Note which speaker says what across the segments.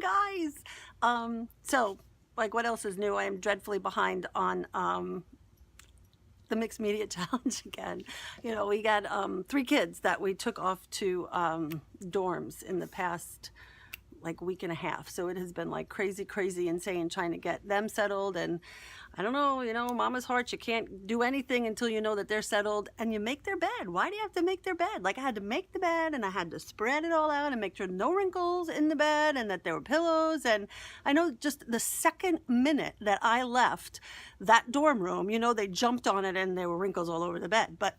Speaker 1: guys. So, like, what else is new? I am dreadfully behind on the mixed media challenge again. You know, we got 3 kids that we took off to dorms in the past like week and a half. So it has been like crazy insane trying to get them settled. And I don't know, you know, mama's heart, you can't do anything until you know that they're settled and you make their bed. Why do you have to make their bed? Like, I had to make the bed and I had to spread it all out and make sure no wrinkles in the bed and that there were pillows. And I know just the second minute that I left that dorm room, you know, they jumped on it and there were wrinkles all over the bed. But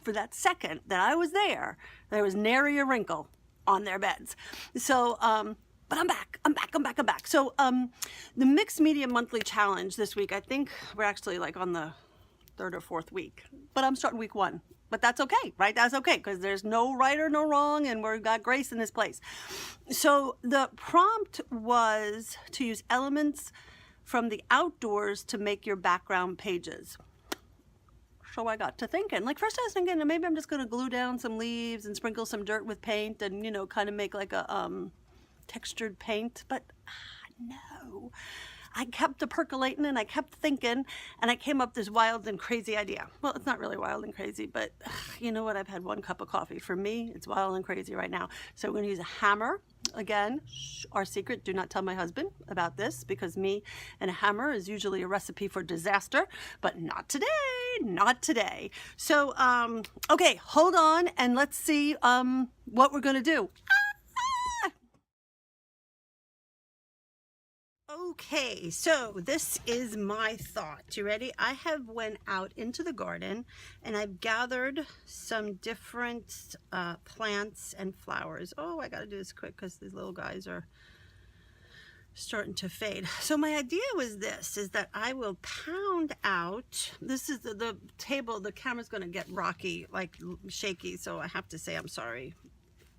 Speaker 1: for that second that I was there was nary a wrinkle on their beds. So, but I'm back. So, the Mixed Media Monthly Challenge this week, I think we're actually like on the 3rd or 4th week, but I'm starting week 1. But that's okay, right? That's okay, because there's no right or no wrong, and we've got grace in this place. So the prompt was to use elements from the outdoors to make your background pages. So I got to thinking, like, first I was thinking maybe I'm just going to glue down some leaves and sprinkle some dirt with paint and, you know, kind of make like a textured paint. But no, I kept percolating and I kept thinking and I came up with this wild and crazy idea. Well, it's not really wild and crazy, but you know what? I've had 1 cup of coffee. For me, it's wild and crazy right now. So we're going to use a hammer. Again, our secret, do not tell my husband about this, because me and a hammer is usually a recipe for disaster, but not today, not today. So, okay, hold on and let's see what we're going to do. Okay, so this is my thought. You ready? I have went out into the garden and I've gathered some different plants and flowers. Oh, I gotta do this quick because these little guys are starting to fade. So my idea was this, is that I will pound out, this is the table, the camera's gonna get rocky, like shaky, so I have to say I'm sorry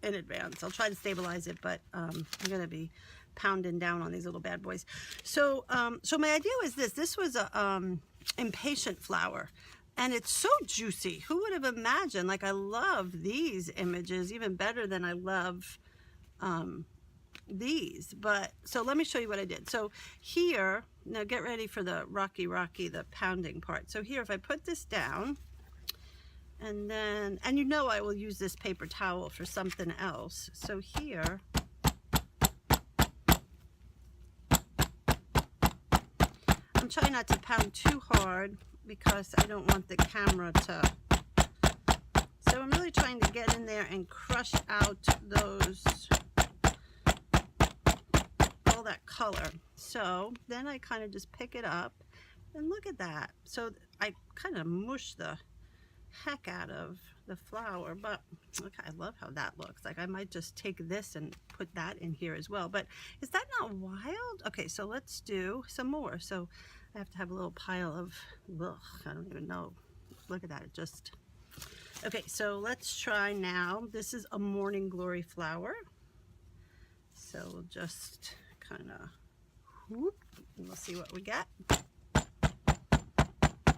Speaker 1: in advance. I'll try to stabilize it, but I'm gonna be pounding down on these little bad boys. So so my idea was this was a impatient flower, and it's so juicy. Who would have imagined? Like, I love these images even better than I love these. But so let me show you what I did. So here, now get ready for the rocky the pounding part. So here, if I put this down, and then, and you know I will use this paper towel for something else. So here, I'm trying not to pound too hard because I don't want the camera to, so I'm really trying to get in there and crush out those, all that color. So then I kind of just pick it up and look at that. So I kind of mush the heck out of the flower, but look, I love how that looks. Like, I might just take this and put that in here as well. But is that not wild? Okay, so let's do some more. So I have to have a little pile of, ugh, I don't even know. Look at that, it just, okay, so let's try now. This is a morning glory flower. So we'll just kind of whoop, and we'll see what we get.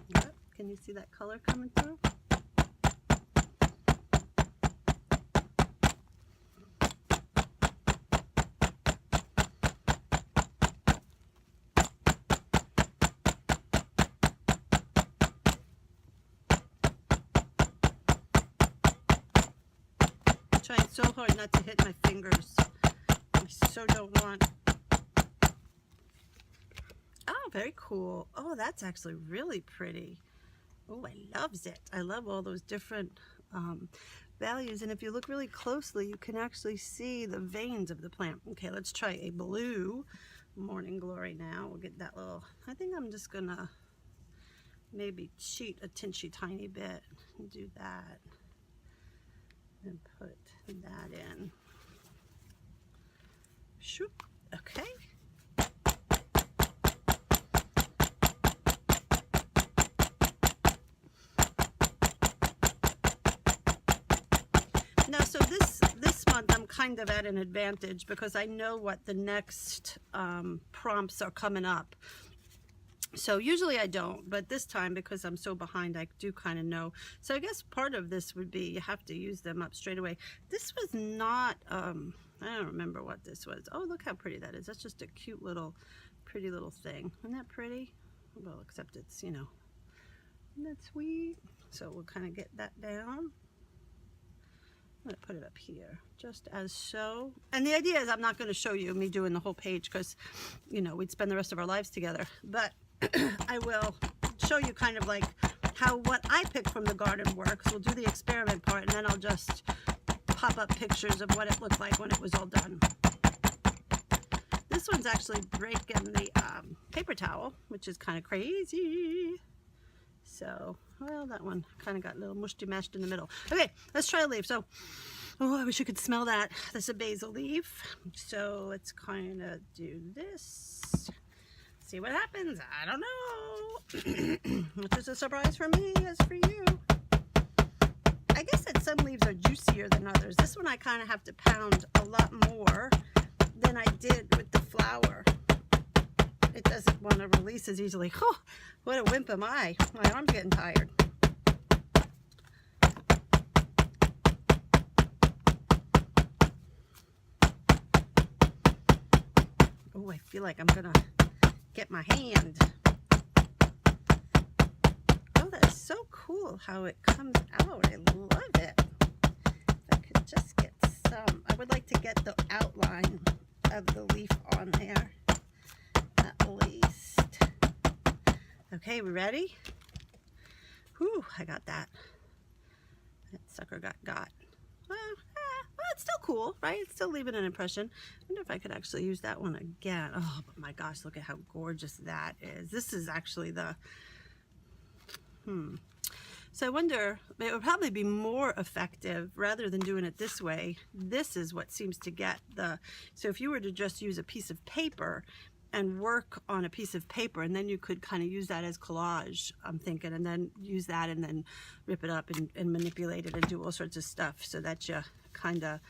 Speaker 1: Yep. Can you see that color coming through? Trying so hard not to hit my fingers. I so don't want. Oh, very cool. Oh, that's actually really pretty. Oh, I loves it. I love all those different values. And if you look really closely, you can actually see the veins of the plant. Okay, let's try a blue morning glory now. We'll get that little, I think I'm just gonna maybe cheat a tinchy tiny bit and do that. And put that in. Shoop. Okay. Now, so this month I'm kind of at an advantage because I know what the next prompts are coming up. So usually I don't, but this time, because I'm so behind, I do kind of know. So I guess part of this would be you have to use them up straight away. This was not, I don't remember what this was. Oh, look how pretty that is. That's just a cute little, pretty little thing. Isn't that pretty? Well, except it's, you know, isn't that sweet? So we'll kind of get that down. I'm going to put it up here, just as so. And the idea is I'm not going to show you me doing the whole page because, you know, we'd spend the rest of our lives together. But I will show you kind of like how what I pick from the garden works. We'll do the experiment part, and then I'll just pop up pictures of what it looked like when it was all done. This one's actually breaking the paper towel, which is kind of crazy. So, well, that one kind of got a little mushy mashed in the middle. Okay, let's try a leaf. So, oh, I wish you could smell that. This is a basil leaf. So let's kind of do this. See what happens. I don't know. Which is a surprise for me as for you. I guess that some leaves are juicier than others. This one I kind of have to pound a lot more than I did with the flower. It doesn't want to release as easily. Oh, what a wimp am I. My arm's getting tired. Oh, I feel like I'm going to get my hand. Oh, that's so cool how it comes out. I love it. If I could just get some. I would like to get the outline of the leaf on there. At least. Okay, we ready? Whew, I got that. That sucker got. Well, it's still cool, right? It's still leaving an impression. I wonder if I could actually use that one again. Oh, but my gosh, look at how gorgeous that is. This is actually the, So I wonder, it would probably be more effective rather than doing it this way. This is what seems to get the, so if you were to just use a piece of paper and work on a piece of paper, and then you could kind of use that as collage, I'm thinking, and then use that and then rip it up and manipulate it and do all sorts of stuff so that you kind of,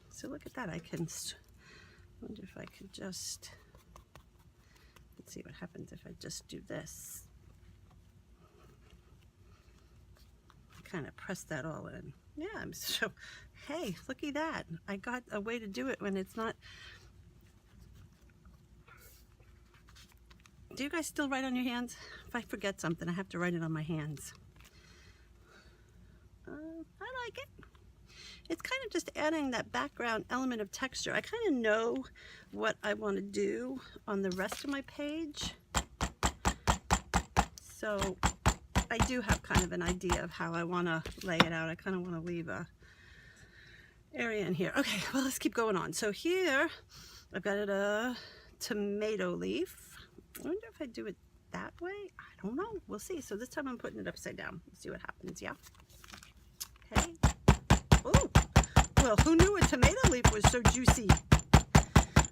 Speaker 1: so look at that. I can, wonder if I could just, let's see what happens if I just do this. Kind of press that all in. Yeah, I'm so, hey, looky that. I got a way to do it when it's not. Do you guys still write on your hands? If I forget something, I have to write it on my hands. I like it. It's kind of just adding that background element of texture. I kind of know what I want to do on the rest of my page. So I do have kind of an idea of how I want to lay it out. I kind of want to leave a area in here. Okay, well, let's keep going on. So here, I've got a tomato leaf. I wonder if I do it that way. I don't know. We'll see. So this time I'm putting it upside down. We'll see what happens. Yeah. Okay. Oh, well, who knew a tomato leaf was so juicy?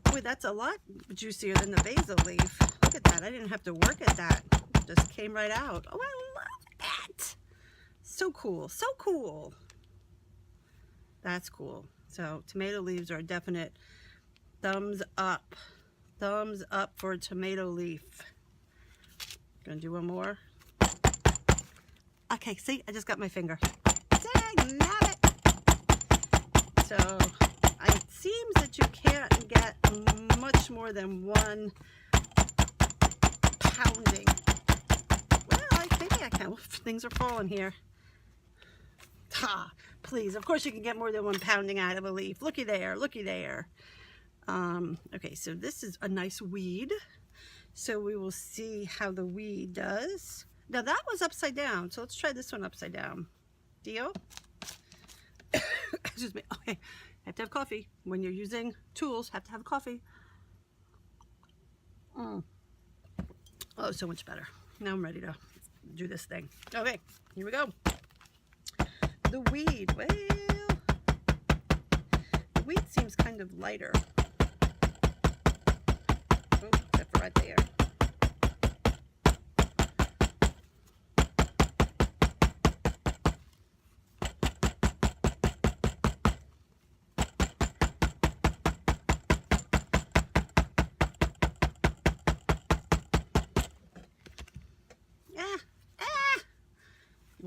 Speaker 1: Boy, that's a lot juicier than the basil leaf. Look at that. I didn't have to work at that. It just came right out. Oh, I love that. So cool. So cool. That's cool. So tomato leaves are a definite thumbs up. Thumbs up for a tomato leaf. Gonna do one more. Okay, see, I just got my finger. Dang, nabbit. So, it seems that you can't get much more than one pounding. Well, maybe I can. Things are falling here. Ha! Please, of course you can get more than one pounding out of a leaf. Looky there, looky there. Okay, so this is a nice weed. So we will see how the weed does. Now that was upside down, so let's try this one upside down. Dio? Excuse me. Okay, have to have coffee. When you're using tools, have to have coffee. Oh, so much better. Now I'm ready to do this thing. Okay, here we go. The weed, well, the weed seems kind of lighter. Oh, except for right there.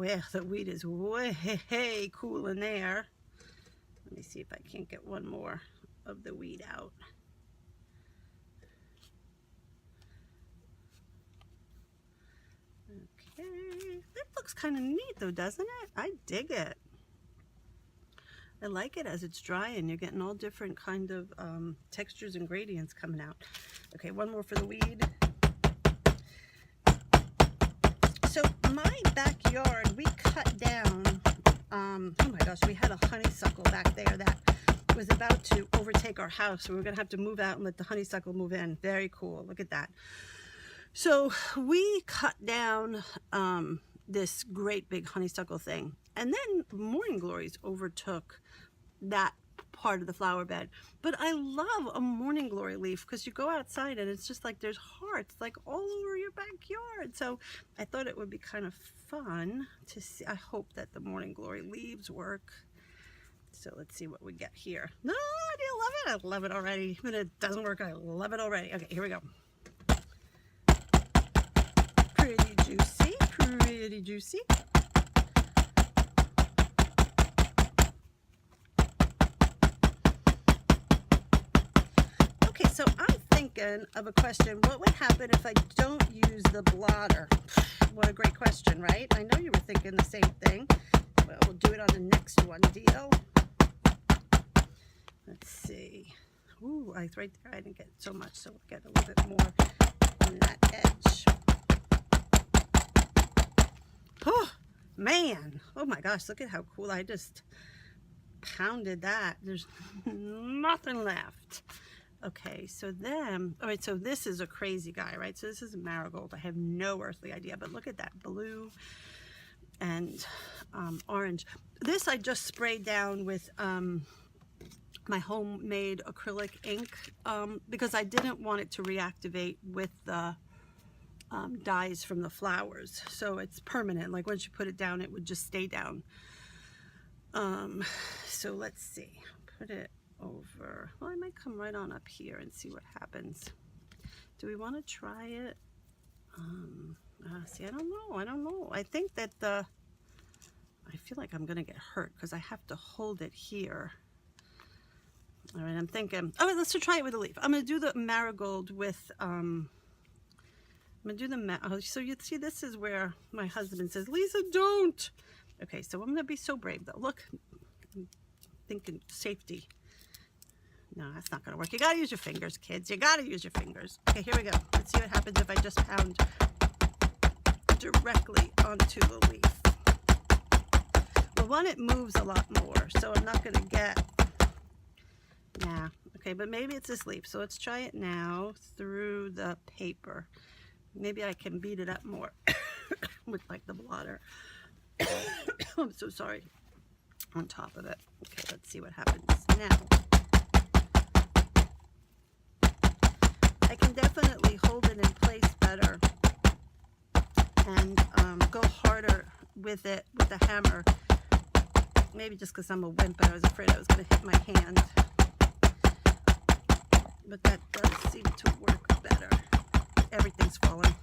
Speaker 1: Well, the weed is way cool in there. Let me see if I can't get one more of the weed out. Okay, that looks kind of neat though, doesn't it? I dig it. I like it as it's drying. You're getting all different kind of textures and gradients coming out. Okay, one more for the weed. So my backyard, we cut down, oh my gosh, we had a honeysuckle back there that was about to overtake our house. So we were gonna have to move out and let the honeysuckle move in. Very cool, look at that. So we cut down this great big honeysuckle thing, and then morning glories overtook that part of the flower bed. But I love a morning glory leaf because you go outside and it's just like there's hearts like all over your backyard. So I thought it would be kind of fun to see. I hope that the morning glory leaves work. So let's see what we get here. No, I love it. I love it already. When it doesn't work, I love it already. Okay, here we go. Pretty juicy, pretty juicy. Okay, so I'm thinking of a question. What would happen if I don't use the blotter? What a great question, right? I know you were thinking the same thing. Well, we'll do it on the next one, deal. Let's see. Ooh, right there, I didn't get so much, so we'll get a little bit more on that edge. Oh, man. Oh my gosh, look at how cool. I just pounded that. There's nothing left. Okay, so then, all right, so this is a crazy guy, right? So this is a marigold. I have no earthly idea, but look at that blue and orange. This I just sprayed down with my homemade acrylic ink because I didn't want it to reactivate with the dyes from the flowers. So it's permanent. Like once you put it down, it would just stay down. So let's see. Put it over. Well, I might come right on up here and see what happens. Do we want to try it? See, I don't know. I think that I feel like I'm gonna get hurt because I have to hold it here. All right, I'm thinking, all right, let's try it with a leaf. I'm gonna do the marigold with, I'm gonna do the, so you see, this is where my husband says, Lisa, don't. Okay, so I'm gonna be so brave though. Look, I'm thinking safety. No, that's not gonna work. You gotta use your fingers, kids. You gotta use your fingers. Okay, here we go. Let's see what happens if I just pound directly onto the leaf. Well, one, it moves a lot more, so I'm not gonna get, yeah, okay, but maybe it's this leaf. So let's try it now through the paper. Maybe I can beat it up more with like the blotter. I'm so sorry. On top of it. Okay, let's see what happens now. I can definitely hold it in place better and go harder with it with the hammer. Maybe just because I'm a wimp, but I was afraid I was going to hit my hand. But that does seem to work better. Everything's falling.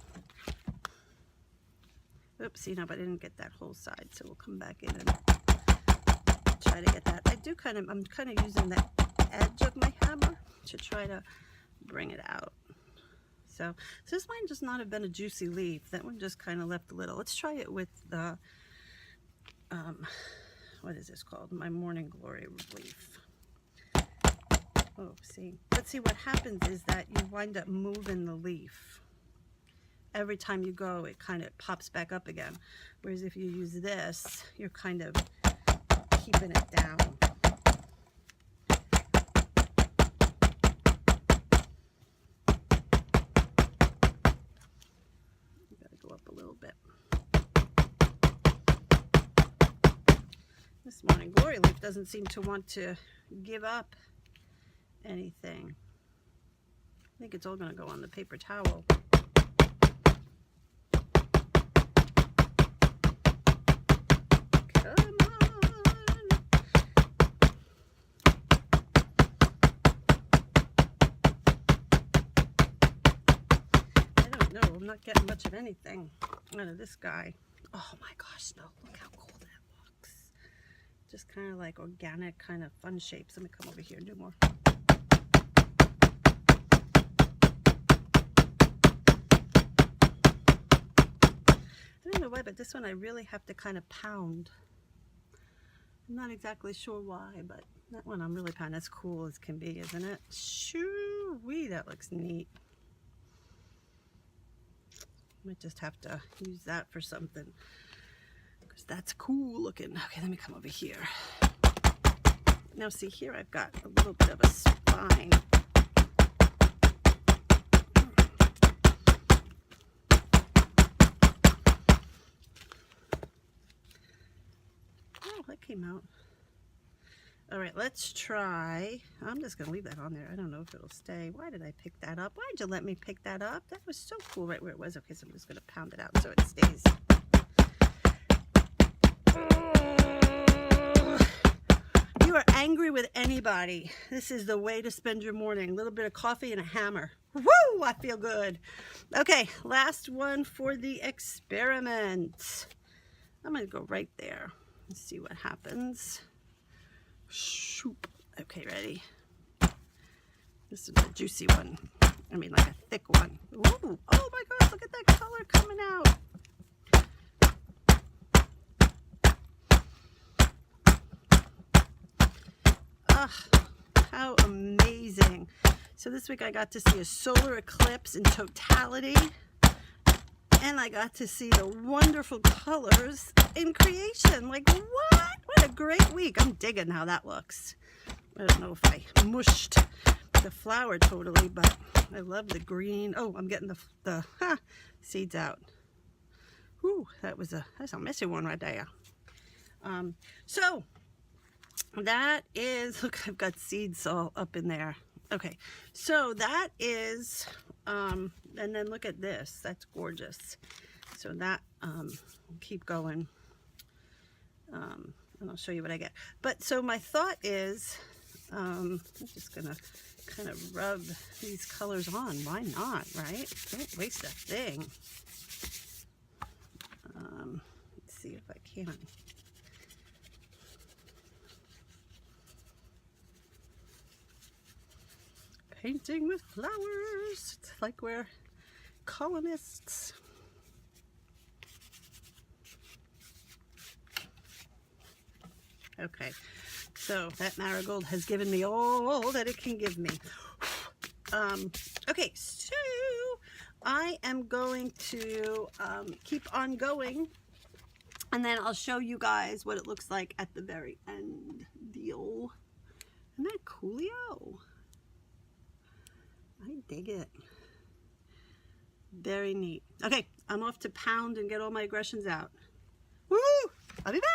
Speaker 1: Oops, you know, but I didn't get that whole side, so we'll come back in and try to get that. I'm kind of using the edge of my hammer to try to bring it out. So this might just not have been a juicy leaf. That one just kind of left a little. Let's try it with the, what is this called? My morning glory leaf. Oh, see. Let's see what happens is that you wind up moving the leaf. Every time you go, it kind of pops back up again. Whereas if you use this, you're kind of keeping it down. You gotta go up a little bit. This morning glory leaf doesn't seem to want to give up anything. I think it's all gonna go on the paper towel. I'm not getting much of anything out of this guy. Oh my gosh, no, look how cool that looks. Just kind of like organic, kind of fun shapes. Let me come over here and do more. I don't know why, but this one I really have to kind of pound. I'm not exactly sure why, but that one I'm really pounding. That's cool as can be, isn't it? Shoo-wee, that looks neat. Might just have to use that for something, because that's cool looking. Okay, let me come over here. Now see here, I've got a little bit of a spine. Oh, that came out. All right, let's try. I'm just gonna leave that on there. I don't know if it'll stay. Why did I pick that up? Why'd you let me pick that up? That was so cool right where it was. Okay, so I'm just gonna pound it out so it stays. You are angry with anybody, this is the way to spend your morning. A little bit of coffee and a hammer. Woo! I feel good. Okay, last one for the experiment. I'm gonna go right there and see what happens. Shoop. Okay, ready? This is a juicy one. I mean, like a thick one. Ooh! Oh my gosh! Look at that color coming out. How amazing. So this week I got to see a solar eclipse in totality, and I got to see the wonderful colors in creation. Like, what a great week. I'm digging how that looks. I don't know if I mushed the flower totally, but I love the green. Oh, I'm getting the seeds out. Ooh, that's a messy one right there. So that is, look, I've got seeds all up in there. Okay, so that is, and then look at this, that's gorgeous. So that, keep going, and I'll show you what I get. But so my thought is, I'm just gonna kind of rub these colors on. Why not, right? Don't waste a thing. Let's see if I can. Painting with flowers. It's like we're colonists. Okay, so that marigold has given me all that it can give me. Okay, so I am going to keep on going, and then I'll show you guys what it looks like at the very end. Deal. Isn't that coolio? I dig it. Very neat. Okay, I'm off to pound and get all my aggressions out. Woo! I'll be back.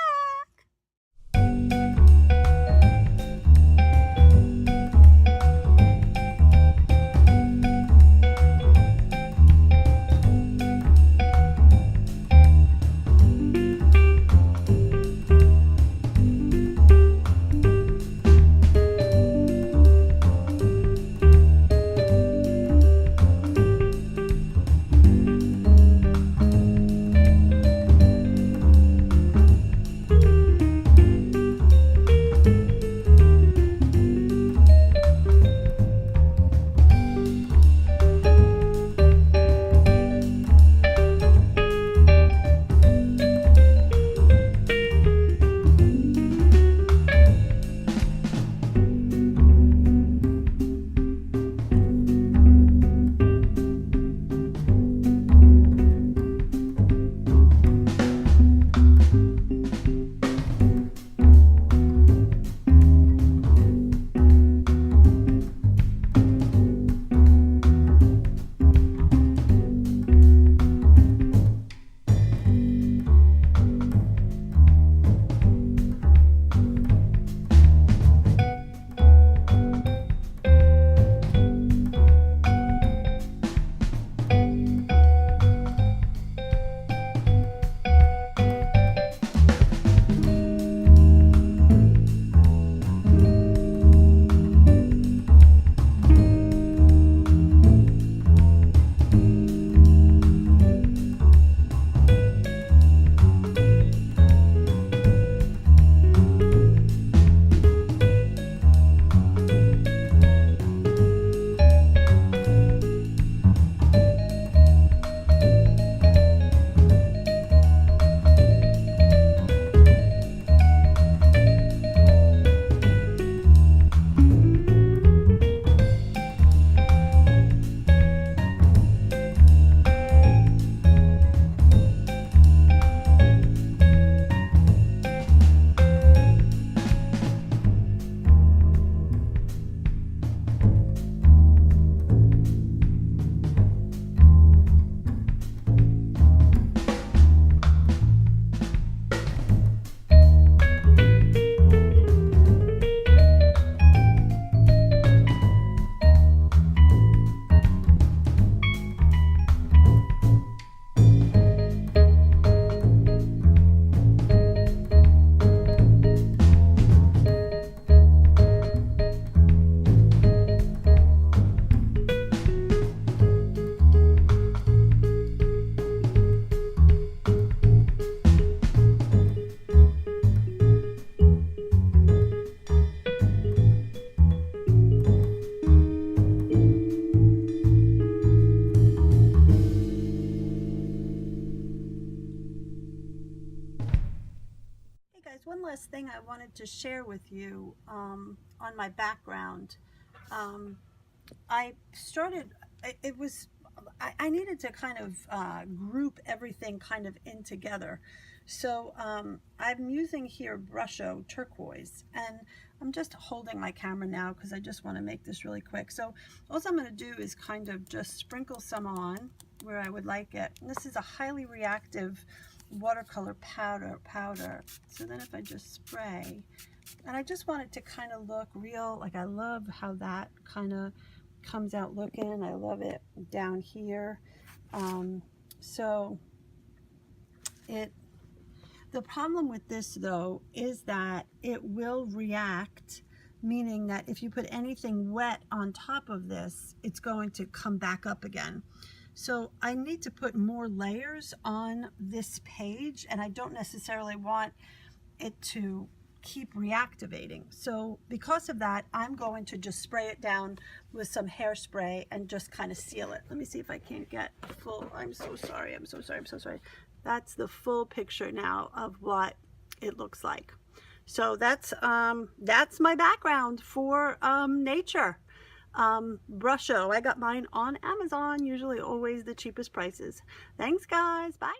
Speaker 1: share with you on my background. I started, it was, I needed to kind of group everything kind of in together. So I'm using here Brusho turquoise, and I'm just holding my camera now because I just want to make this really quick. So all I'm going to do is kind of just sprinkle some on where I would like it. And this is a highly reactive watercolor powder. So then if I just spray, and I just want it to kind of look real, like I love how that kind of comes out looking. I love it down here. So the problem with this though is that it will react, meaning that if you put anything wet on top of this, it's going to come back up again. So I need to put more layers on this page, and I don't necessarily want it to keep reactivating. So because of that, I'm going to just spray it down with some hairspray and just kind of seal it. Let me see if I can't get a full, I'm so sorry. That's the full picture now of what it looks like. So that's my background for nature. Brusho. I got mine on Amazon, usually always the cheapest prices. Thanks guys, bye.